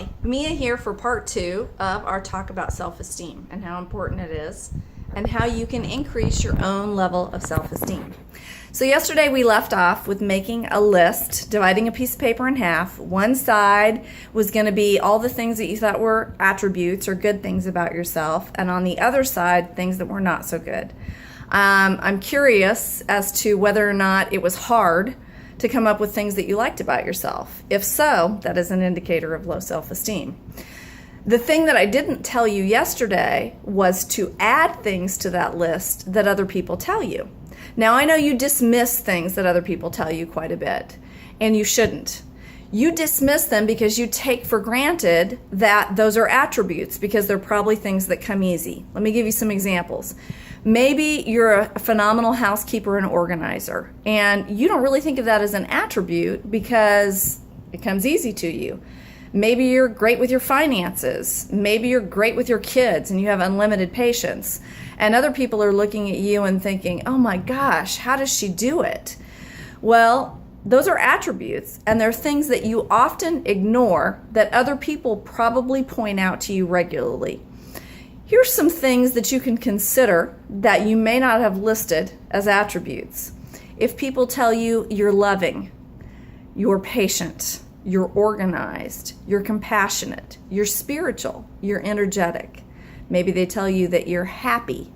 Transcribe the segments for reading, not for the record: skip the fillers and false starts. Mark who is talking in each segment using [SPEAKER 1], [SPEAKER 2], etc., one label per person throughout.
[SPEAKER 1] Hi, Mia here for part 2 of our talk about self-esteem and how important it is and how you can increase your own level of self-esteem. So yesterday we left off with making a list, dividing a piece of paper in half. One side was going to be all the things that you thought were attributes or good things about yourself, and on the other side, things that were not so good. I'm curious as to whether or not it was hard to come up with things that you liked about yourself. If so, that is an indicator of low self-esteem. The thing that I didn't tell you yesterday was to add things to that list that other people tell you. Now, I know you dismiss things that other people tell you quite a bit, and you shouldn't. You dismiss them because you take for granted that those are attributes because they're probably things that come easy. Let me give you some examples. Maybe you're a phenomenal housekeeper and organizer, and you don't really think of that as an attribute because it comes easy to you. Maybe you're great with your finances. Maybe you're great with your kids and you have unlimited patience. And other people are looking at you and thinking, oh my gosh, how does she do it? Well, those are attributes, and they're things that you often ignore that other people probably point out to you regularly. Here's some things that you can consider that you may not have listed as attributes. If people tell you you're loving, you're patient, you're organized, you're compassionate, you're spiritual, you're energetic. Maybe they tell you that you're happy.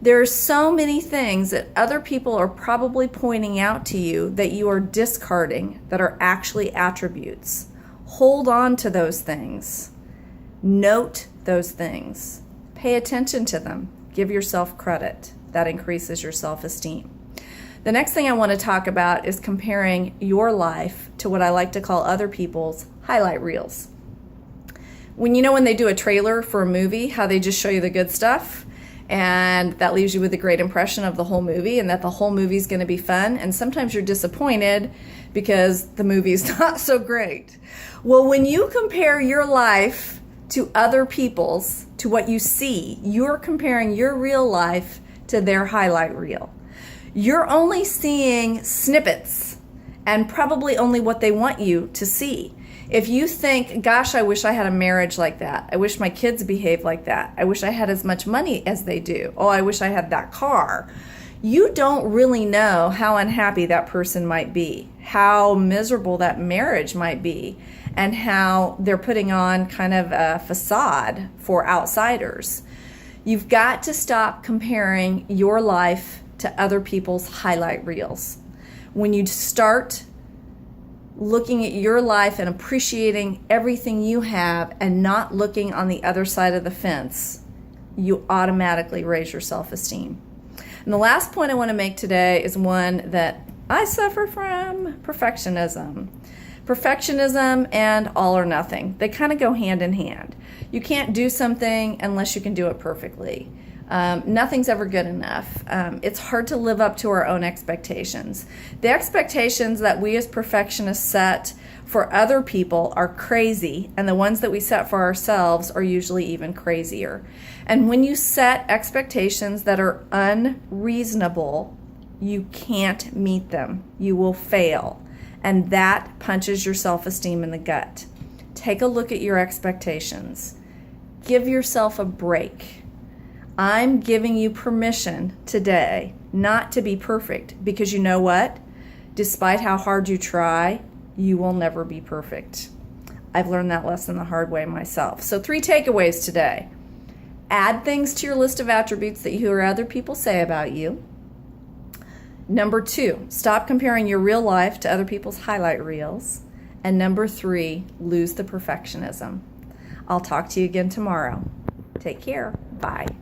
[SPEAKER 1] There are so many things that other people are probably pointing out to you that you are discarding that are actually attributes. Hold on to those things. Note those things. Pay attention to them. Give yourself credit. That increases your self-esteem. The next thing I want to talk about is comparing your life to what I like to call other people's highlight reels. When they do a trailer for a movie, how they just show you the good stuff, and that leaves you with a great impression of the whole movie and that the whole movie is going to be fun, and sometimes you're disappointed because the movie's not so great. Well, when you compare your life to other people's, to what you see, you're comparing your real life to their highlight reel. You're only seeing snippets and probably only what they want you to see. If you think, gosh, I wish I had a marriage like that. I wish my kids behaved like that. I wish I had as much money as they do. Oh, I wish I had that car. You don't really know how unhappy that person might be, how miserable that marriage might be, and how they're putting on kind of a facade for outsiders. You've got to stop comparing your life to other people's highlight reels. When you start looking at your life and appreciating everything you have and not looking on the other side of the fence, you automatically raise your self-esteem. And the last point I want to make today is one that I suffer from: perfectionism. Perfectionism and all or nothing. They kind of go hand in hand. You can't do something unless you can do it perfectly. Nothing's ever good enough. It's hard to live up to our own expectations. The expectations that we as perfectionists set for other people are crazy, and the ones that we set for ourselves are usually even crazier. And when you set expectations that are unreasonable, you can't meet them. You will fail. And that punches your self-esteem in the gut. Take a look at your expectations. Give yourself a break. I'm giving you permission today not to be perfect, because you know what? Despite how hard you try, you will never be perfect. I've learned that lesson the hard way myself. So 3 takeaways today. Add things to your list of attributes that you hear other people say about you. Number 2, stop comparing your real life to other people's highlight reels. And number 3, lose the perfectionism. I'll talk to you again tomorrow. Take care. Bye.